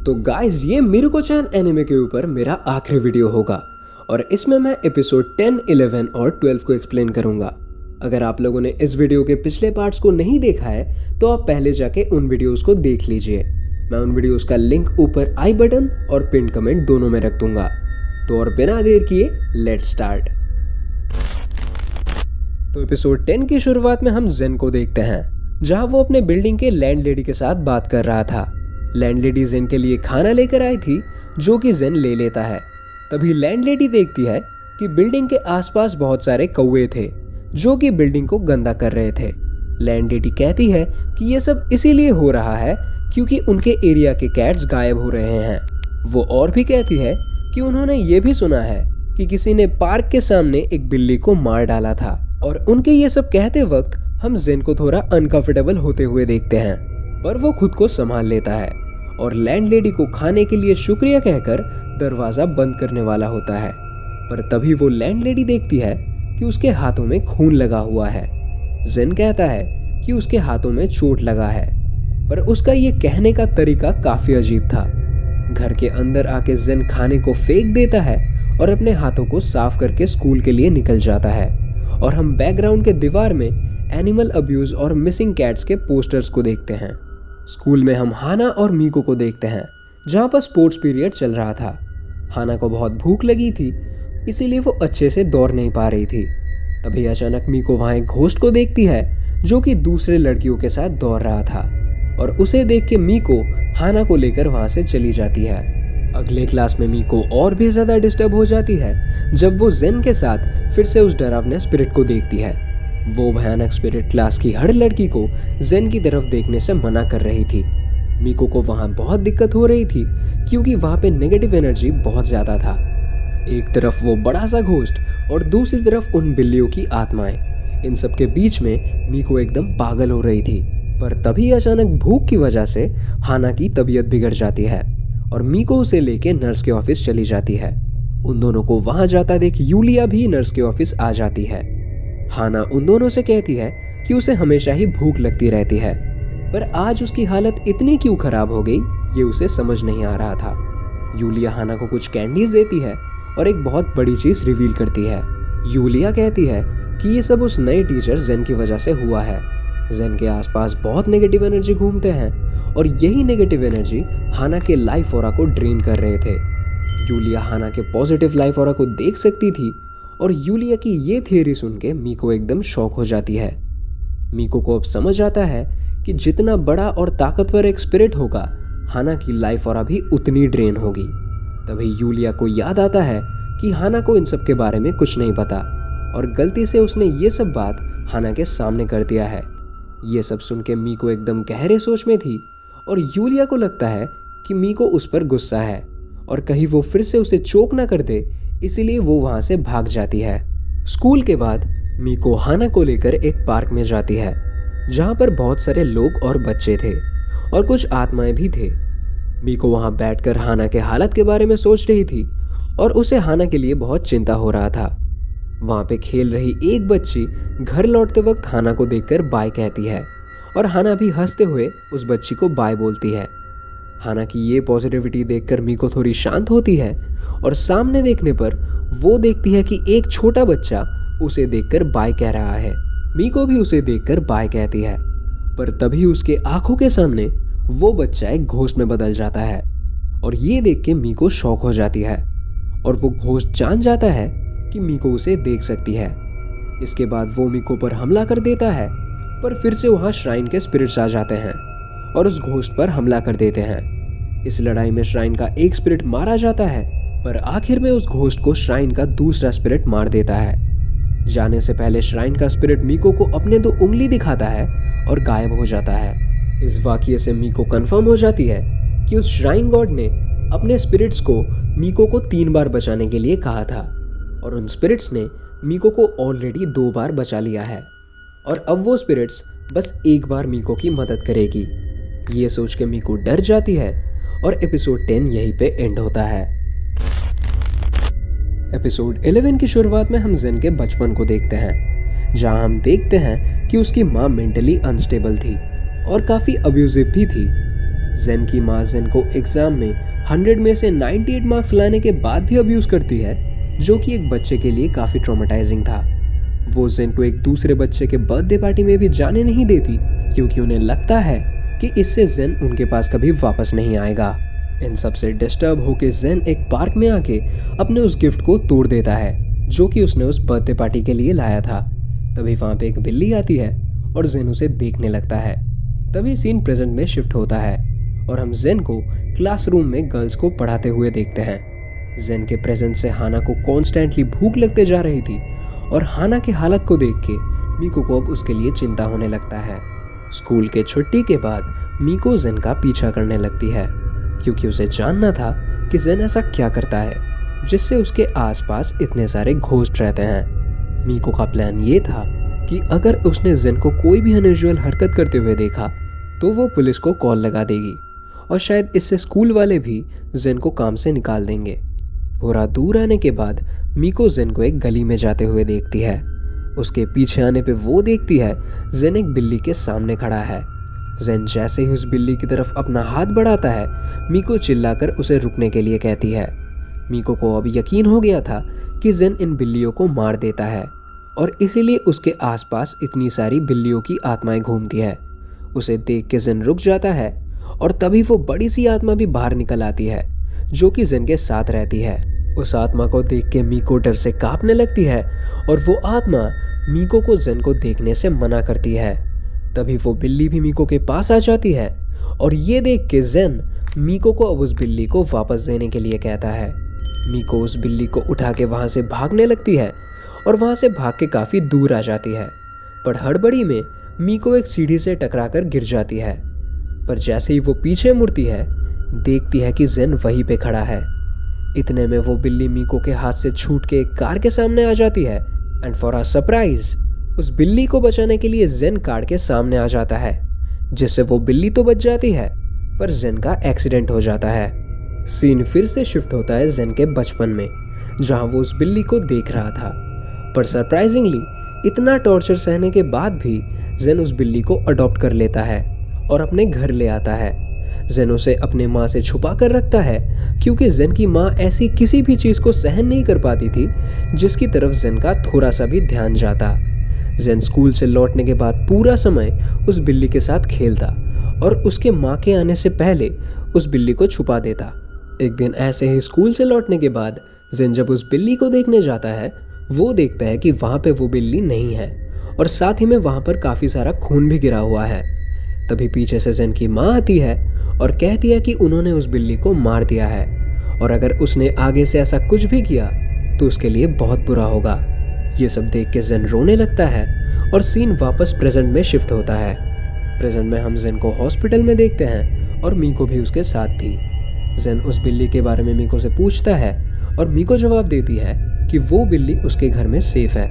तो गाइस ये मिरुको-चान एनिमे के ऊपर मेरा आखिरी वीडियो होगा और इसमें मैं एपिसोड 10, 11 और 12 को एक्सप्लेन करूंगा। अगर आप लोगों ने इस वीडियो के पिछले पार्ट्स को नहीं देखा है तो आप पहले जाके उन वीडियोस को देख लीजिए। मैं उन वीडियोस का लिंक ऊपर आई बटन और पिन कमेंट दोनों में रख दूंगा। तो और बिना देर किए लेट्स स्टार्ट। तो एपिसोड 10 की शुरुआत में हम जेन को देखते हैं, जहां वो अपने बिल्डिंग के लैंडलेडी के साथ बात कर रहा था। लैंडलेडी जेन के लिए खाना लेकर आई थी, जो कि जेन ले लेता है। तभी लैंडलेडी देखती है कि बिल्डिंग के आसपास बहुत सारे कौवे थे, जो कि बिल्डिंग को गंदा कर रहे थे। लैंडलेडी कहती है कि ये सब इसीलिए हो रहा है क्योंकि उनके एरिया के कैट्स गायब हो रहे हैं। वो और भी कहती है कि उन्होंने ये भी सुना है कि किसी ने पार्क के सामने एक बिल्ली को मार डाला था। और उनके ये सब कहते वक्त हम जेन को थोड़ा अनकंफर्टेबल होते हुए देखते हैं, पर वो खुद को संभाल लेता है और लैंडलेडी को खाने के लिए शुक्रिया कहकर दरवाजा बंद करने वाला होता है। पर तभी वो लैंडलेडी देखती है कि उसके हाथों में खून लगा हुआ है। जेन कहता है कि उसके हाथों में चोट लगा है, पर उसका ये कहने का तरीका काफी अजीब था। घर के अंदर आके जेन खाने को फेंक देता है और अपने हाथों को साफ करके स्कूल के लिए निकल जाता है। और हम बैकग्राउंड के दीवार में एनिमल अब्यूज और मिसिंग कैट्स के पोस्टर्स को देखते हैं। स्कूल में हम हाना और मीको को देखते हैं, जहाँ पर स्पोर्ट्स पीरियड चल रहा था। हाना को बहुत भूख लगी थी, इसीलिए वो अच्छे से दौड़ नहीं पा रही थी। तभी अचानक मीको वहाँ एक घोस्ट को देखती है, जो कि दूसरे लड़कियों के साथ दौड़ रहा था। और उसे देख के मीको हाना को लेकर वहाँ से चली जाती है। अगले क्लास में मीको और भी ज्यादा डिस्टर्ब हो जाती है जब वो जेन के साथ फिर से उस डरावने स्पिरिट को देखती है। वो भयानक स्पिरिट क्लास की हर लड़की को जेन की तरफ देखने से मना कर रही थी। मीको को वहां बहुत दिक्कत हो रही थी क्योंकि वहां पे नेगेटिव एनर्जी बहुत ज्यादा था। एक तरफ वो बड़ा सा घोस्ट और दूसरी तरफ उन बिल्लियों की आत्माएं। इन सब के बीच में मीको एकदम पागल हो रही थी। पर तभी अचानक भूख की वजह से हाना की तबीयत बिगड़ जाती है और मीको उसे लेके नर्स के ऑफिस चली जाती है। उन दोनों को वहां जाता देख यूलिया भी नर्स के ऑफिस आ जाती है। हाना उन दोनों से कहती है कि उसे हमेशा ही भूख लगती रहती है, पर आज उसकी हालत इतनी क्यों खराब हो गई ये उसे समझ नहीं आ रहा था। यूलिया हाना को कुछ कैंडीज देती है और एक बहुत बड़ी चीज रिवील करती है। यूलिया कहती है कि ये सब उस नए टीचर जेन की वजह से हुआ है। जेन के आसपास बहुत नेगेटिव एनर्जी घूमते हैं और यही नेगेटिव एनर्जी हाना के लाइफ ऑरा को ड्रेन कर रहे थे। यूलिया हाना के पॉजिटिव लाइफ ऑरा को देख सकती थी और यूलिया की ये थियरी सुन के मीको एकदम शॉक हो जाती है। मीको को अब समझ आता है कि जितना बड़ा और ताकतवर एक स्पिरिट होगा, हाना की लाइफ ऑरा भी उतनी ड्रेन होगी। तभी यूलिया को याद आता है कि हाना को इन सब के बारे में कुछ नहीं पता और गलती से उसने ये सब बात हाना के सामने कर दिया है। ये सब सुन के मीको एकदम गहरे सोच में थी और यूलिया को लगता है कि मीको उस पर गुस्सा है और कहीं वो फिर से उसे चोक ना कर दे, इसीलिए वो वहां से भाग जाती है। स्कूल के बाद मीको हाना को लेकर एक पार्क में जाती है, जहां पर बहुत सारे लोग और बच्चे थे और कुछ आत्माएं भी थे। मीको वहां बैठकर हाना के हालत के बारे में सोच रही थी और उसे हाना के लिए बहुत चिंता हो रहा था। वहां पे खेल रही एक बच्ची घर लौटते वक्त हाना को देखकर बाय कहती है और हाना भी हंसते हुए उस बच्ची को बाय बोलती है। हाना की ये पॉजिटिविटी देखकर मीको थोड़ी शांत होती है और सामने देखने पर वो देखती है कि एक छोटा बच्चा उसे देखकर बाय कह रहा है। मीको भी उसे देखकर बाय कहती है, पर तभी उसके आंखों के सामने वो बच्चा एक घोस्ट में बदल जाता है और ये देख के मीको शॉक हो जाती है और वो घोस्ट जान जाता है कि मीको उसे देख सकती है। इसके बाद वो मीको पर हमला कर देता है, पर फिर से वहां श्राइन के स्पिरिट्स आ जाते हैं और उस घोस्ट पर हमला कर देते हैं। इस लड़ाई में श्राइन का एक स्पिरिट मारा जाता है, पर आखिर में उस घोस्ट को श्राइन का दूसरा स्पिरिट मार देता है। जाने से पहले श्राइन का स्पिरिट मीको को अपने 2 उंगली दिखाता है और गायब हो जाता है। इस वाकये से मीको कंफर्म हो जाती है कि उस श्राइन गॉड ने अपने स्पिरिट्स को मीको को 3 बार बचाने के लिए कहा था और उन स्पिरिट्स ने मीको को ऑलरेडी 2 बार बचा लिया है और अब वो स्पिरिट्स बस एक बार मीको की मदद करेगी। ये सोच के मीको डर जाती है और एपिसोड 10 यहीं पे एंड होता है। एपिसोड 11 की शुरुआत में हम जेन के बचपन को देखते हैं, जहां हम देखते हैं कि उसकी माँ मेंटली अनस्टेबल थी और काफी अब्यूजिव भी थी। जेन की माँ जेन को एग्जाम में 100 में से 98 मार्क्स लाने के बाद भी अब्यूज करती है, जो कि एक बच्चे के लिए काफी ट्रॉमेटाइजिंग था। वो जेन को एक दूसरे बच्चे के बर्थडे पार्टी में भी जाने नहीं देती, क्योंकि उन्हें लगता है कि इससे जेन उनके पास कभी वापस नहीं आएगा। इन सब से डिस्टर्ब होकर जेन एक पार्क में आके अपने उस गिफ्ट को तोड़ देता है, जो कि उसने उस बर्थडे पार्टी के लिए लाया था। तभी वहां पे एक बिल्ली आती है और जेन उसे देखने लगता है। तभी सीन प्रेजेंट में शिफ्ट होता है और हम जेन को क्लासरूम में गर्ल्स को पढ़ाते हुए देखते हैं। जेन के प्रेजेंस से हाना को कॉन्स्टेंटली भूख लगते जा रही थी और हाना की हालत को देख के मीको को अब उसके लिए चिंता होने लगता है। स्कूल के छुट्टी के बाद मीको जेन का पीछा करने लगती है, क्योंकि उसे जानना था कि जेन ऐसा क्या करता है जिससे उसके आसपास इतने सारे घोस्ट रहते हैं। मीको का प्लान ये था कि अगर उसने जेन को कोई भी अनयूजुअल हरकत करते हुए देखा तो वो पुलिस को कॉल लगा देगी और शायद इससे स्कूल वाले भी जेन को काम से निकाल देंगे। थोड़ा दूर आने के बाद मीको जेन को एक गली में जाते हुए देखती है। उसके पीछे आने पे वो देखती है जेन एक बिल्ली के सामने खड़ा है। जेन जैसे ही उस बिल्ली की तरफ अपना हाथ बढ़ाता है, मीको चिल्लाकर उसे रुकने के लिए कहती है। मीको को अब यकीन हो गया था कि जेन इन बिल्लियों को मार देता है और इसीलिए उसके आसपास इतनी सारी बिल्लियों की आत्माएं घूमती है। उसे देख के जेन रुक जाता है और तभी वो बड़ी सी आत्मा भी बाहर निकल आती है, जो कि जेन के साथ रहती है। उस आत्मा को देख के मीको डर से कांपने लगती है और वो आत्मा मीको को जेन को देखने से मना करती है। तभी वो बिल्ली भी मीको के पास आ जाती है और ये देख के जेन मीको को अब उस बिल्ली को वापस देने के लिए कहता है। मीको उस बिल्ली को उठा के वहां से भागने लगती है और वहां से भाग के काफी दूर आ जाती है, पर हड़बड़ी में मीको एक सीढ़ी से टकराकर गिर जाती है। पर जैसे ही वो पीछे मुड़ती है, देखती है कि जेन वहीं पे खड़ा है। इतने में वो बिल्ली मीको के हाथ से छूट के एक कार के सामने आ जाती है एंड फॉर अ सरप्राइज उस बिल्ली को बचाने के लिए जेन कार के सामने आ जाता है, जिससे वो बिल्ली तो बच जाती है पर जेन का एक्सीडेंट हो जाता है। सीन फिर से शिफ्ट होता है जेन के बचपन में, जहां वो उस बिल्ली को देख रहा था। पर सरप्राइजिंगली इतना टॉर्चर सहने के बाद भी जेन उस बिल्ली को अडॉप्ट कर लेता है और अपने घर ले आता है। जेन उसे अपने माँ से छुपा कर रखता है, क्योंकि जेन की माँ ऐसी किसी भी चीज़ को सहन नहीं कर पाती थी जिसकी तरफ जेन का थोड़ा सा भी ध्यान जाता। जेन स्कूल से लौटने के बाद पूरा समय उस बिल्ली के साथ खेलता और उसके माँ के आने से पहले उस बिल्ली को छुपा देता। एक दिन ऐसे ही स्कूल से लौटने के बाद जेन जब उस बिल्ली को देखने जाता है, वो देखता है कि वहाँ पे वो बिल्ली नहीं है और साथ ही में वहाँ पर काफ़ी सारा खून भी गिरा हुआ है। तभी पीछे से जेन की माँ आती है और कहती है कि उन्होंने उस बिल्ली को मार दिया है और अगर उसने आगे से ऐसा कुछ भी किया तो उसके लिए बहुत बुरा होगा। ये सब देख के जेन रोने लगता है और सीन वापस प्रेजेंट में शिफ्ट होता है। प्रेजेंट में हम जेन को हॉस्पिटल में देखते हैं और मीको भी उसके साथ थी। जेन उस बिल्ली के बारे में मीको से पूछता है और मीको जवाब देती है कि वो बिल्ली उसके घर में सेफ है।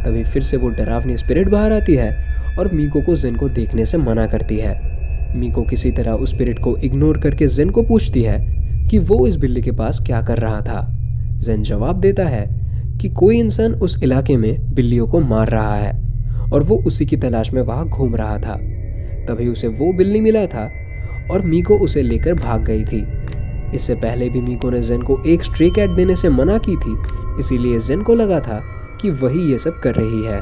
तभी फिर से वो डरावनी स्पिरिट बाहर आती है और मीको को जेन को देखने से मना करती है। मीको किसी तरह उस स्पिरिट को इग्नोर करके जेन को पूछती है कि वो इस बिल्ली के पास क्या कर रहा था। जेन जवाब देता है कि कोई इंसान उस इलाके में बिल्लियों को मार रहा है और वो उसी की तलाश में वहां घूम रहा था। तभी उसे वो बिल्ली मिला था और मीको उसे लेकर भाग गई थी। इससे पहले भी मीको ने जेन को एक स्ट्रे कैट देने से मना की थी, इसीलिए जेन को लगा था कि वही ये सब कर रही है।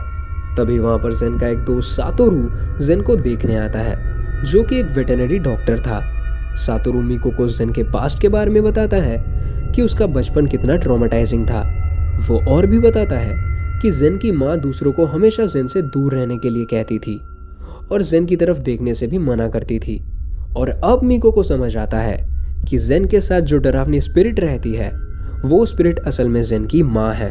तभी वहां पर जेन का एक दोस्त सातोरू जेन को देखने आता है, जो कि एक वेटरनरी डॉक्टर था। सातोरू मीको को जेन के पास्ट के बारे में बताता है कि उसका बचपन कितना ट्रॉमेटाइजिंग था। वो और भी बताता है कि जेन की माँ दूसरों को हमेशा जेन से दूर रहने के लिए कहती थी और जेन की तरफ देखने से भी मना करती थी। और अब मीको को समझ आता है कि जेन के साथ जो डरावनी स्पिरिट रहती है वो स्पिरिट असल में जेन की माँ है।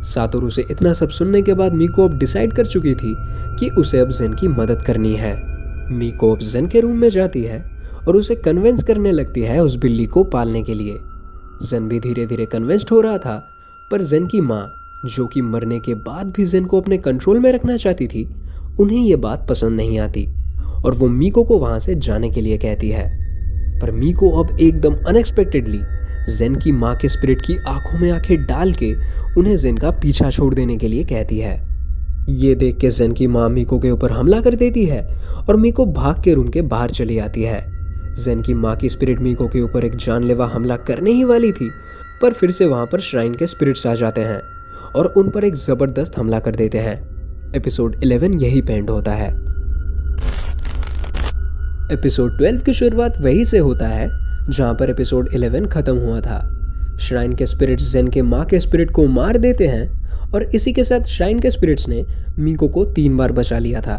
सातोरू से इतना सब सुनने के बाद मीको अब डिसाइड कर चुकी थी कि उसे अब जेन की मदद करनी है। मीको अब जेन के रूम में जाती है और उसे कन्विंस करने लगती है उस बिल्ली को पालने के लिए। जेन भी धीरे धीरे कन्विंस्ड हो रहा था, पर जेन की माँ, जो कि मरने के बाद भी जेन को अपने कंट्रोल में रखना चाहती थी, उन्हें ये बात पसंद नहीं आती और वो मीको को वहां से जाने के लिए कहती है। पर मीको अब एकदम अनएक्सपेक्टेडली जेन की माँ के स्पिरिट की आंखों में आंखें डाल के उन्हें जेन का पीछा छोड़ देने के लिए कहती है। ये देख के जेन की माँ मीको के ऊपर हमला कर देती है और मीको भाग के रूम के बाहर चली आती है। जेन की माँ की स्पिरिट मीको के ऊपर एक जानलेवा हमला करने ही वाली थी, पर फिर से वहां पर श्राइन के स्पिरिट्स आ जाते हैं और उन पर एक जबरदस्त हमला कर देते हैं। एपिसोड 11 यही पे एंड होता है। एपिसोड 12 की शुरुआत वहीं से होता है जहां पर एपिसोड 11 खत्म हुआ था। श्राइन के स्पिरिट्स जेन के माँ के स्पिरिट को मार देते हैं और इसी के साथ श्राइन के स्पिरिट्स ने मीको को 3 बार बचा लिया था।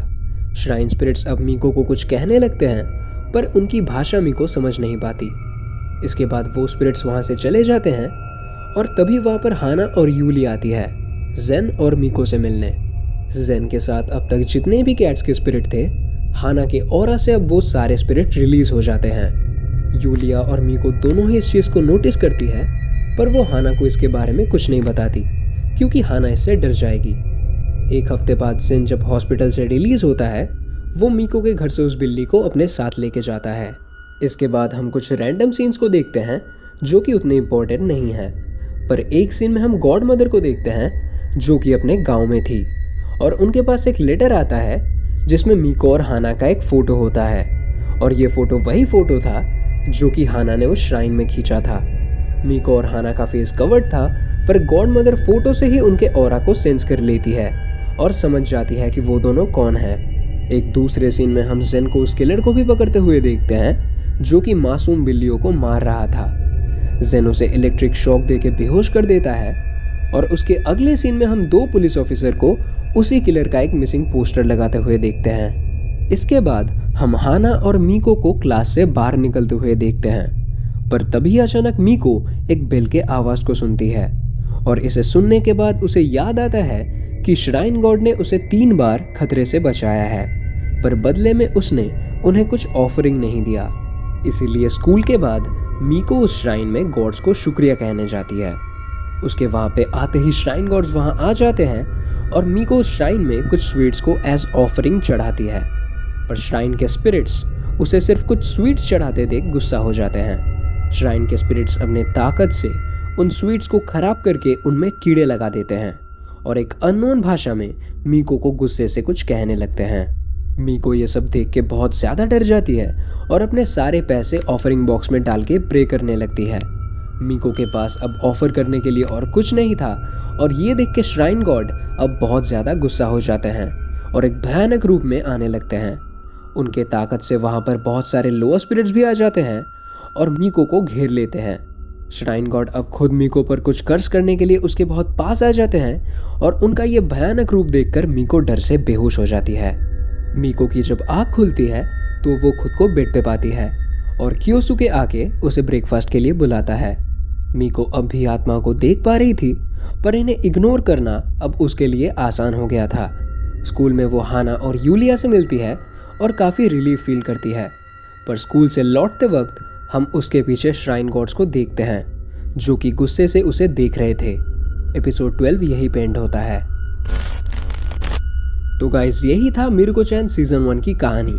श्राइन स्पिरिट्स अब मीको को कुछ कहने लगते हैं, पर उनकी भाषा मीको समझ नहीं पाती। इसके बाद वो स्पिरिट्स वहां से चले जाते हैं और तभी वहां पर हाना और यूली आती है जेन और मीको से मिलने। जेन के साथ अब तक जितने भी कैट्स के स्पिरिट थे, हाना के ऑरा से अब वो सारे स्पिरिट रिलीज हो जाते हैं। यूलिया और मीको दोनों ही इस चीज को नोटिस करती है, पर वो हाना को इसके बारे में कुछ नहीं बताती क्योंकि हाना इससे डर जाएगी। एक हफ्ते बाद जेन जब हॉस्पिटल से रिलीज होता है, वो मीको के घर से उस बिल्ली को अपने साथ लेके जाता है। इसके बाद हम कुछ रैंडम सीन्स को देखते हैं जो कि उतने इम्पोर्टेंट नहीं है, पर एक सीन में हम गॉड मदर को देखते हैं जो कि अपने गांव में थी और उनके पास एक लेटर आता है जिसमें मीको और हाना का एक फोटो होता है और ये फोटो वही फोटो था जो कि हाना ने उस श्राइन में खींचा था। मीको और हाना का फेस कवर्ड था, पर गॉड मदर फोटो से ही उनके ऑरा को सेंस कर लेती है और समझ जाती है कि वो दोनों कौन है। एक दूसरे सीन में हम जेन को उस किलर को भी पकड़ते हुए देखते हैं जो कि मासूम बिल्लियों को मार रहा था। जेन उसे इलेक्ट्रिक शॉक देके बेहोश कर देता है और उसके अगले सीन में हम 2 पुलिस ऑफिसर को उसी किलर का एक मिसिंग पोस्टर लगाते हुए देखते हैं। इसके बाद हम हाना और मीको को क्लास से बाहर निकलते हुए देखते हैं, पर तभी अचानक मीको एक बेल के आवाज को सुनती है और इसे सुनने के बाद उसे याद आता है कि श्राइन गॉड ने उसे 3 बार खतरे से बचाया है, पर बदले में उसने उन्हें कुछ ऑफरिंग नहीं दिया। इसीलिए स्कूल के बाद मीको उस श्राइन में गॉड्स को शुक्रिया कहने जाती है। उसके वहां पे आते ही श्राइन गॉड्स वहां आ जाते हैं और मीको उस श्राइन में कुछ स्वीट्स को एज ऑफरिंग चढ़ाती है, पर श्राइन के स्पिरिट्स उसे सिर्फ कुछ स्वीट्स चढ़ाते देख गुस्सा हो जाते हैं। श्राइन के स्पिरिट्स अपने ताकत से उन स्वीट्स को खराब करके उनमें कीड़े लगा देते हैं और एक अननोन भाषा में मीको को गुस्से से कुछ कहने लगते हैं। मीको ये सब देख के बहुत ज्यादा डर जाती है और अपने सारे पैसे ऑफरिंग बॉक्स में डाल के प्रे करने लगती है। मीको के पास अब ऑफर करने के लिए और कुछ नहीं था और ये देख के श्राइन गॉड अब बहुत ज्यादा गुस्सा हो जाते हैं और एक भयानक रूप में आने लगते हैं। उनके ताकत से वहां पर बहुत सारे लोअर स्पिरिट्स भी आ जाते हैं और मीको को घेर लेते हैं। श्राइन गॉड अब खुद मीको पर कुछ कर्ज करने के लिए उसके बहुत पास आ जाते हैं और उनका ये भयानक रूप देखकर मीको डर से बेहोश हो जाती है। मीको की जब आँख खुलती है तो वो खुद को बेड पे पाती है और कियोसुके आके उसे ब्रेकफास्ट के लिए बुलाता है। मीको अब भी आत्मा को देख पा रही थी, पर इन्हें इग्नोर करना अब उसके लिए आसान हो गया था। स्कूल में वो हाना और यूलिया से मिलती है और काफ़ी रिलीफ फील करती है, पर स्कूल से लौटते वक्त हम उसके पीछे श्राइन गॉड्स को देखते हैं जो कि गुस्से से उसे देख रहे थे। एपिसोड 12 यही पे एंड होता है। तो गाइस, यही था मिरुको-चैन सीजन 1 की कहानी।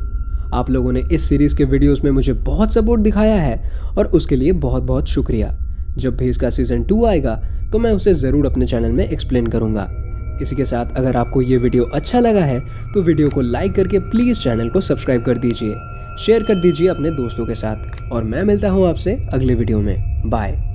आप लोगों ने इस सीरीज के वीडियोस में मुझे बहुत सपोर्ट दिखाया है और उसके लिए बहुत बहुत शुक्रिया। जब भी इसका सीजन 2 आएगा तो मैं उसे ज़रूर अपने चैनल में एक्सप्लेन करूंगा। इसी के साथ अगर आपको ये वीडियो अच्छा लगा है तो वीडियो को लाइक करके प्लीज़ चैनल को सब्सक्राइब कर दीजिए, शेयर कर दीजिए अपने दोस्तों के साथ और मैं मिलता हूँ आपसे अगले वीडियो में। बाय।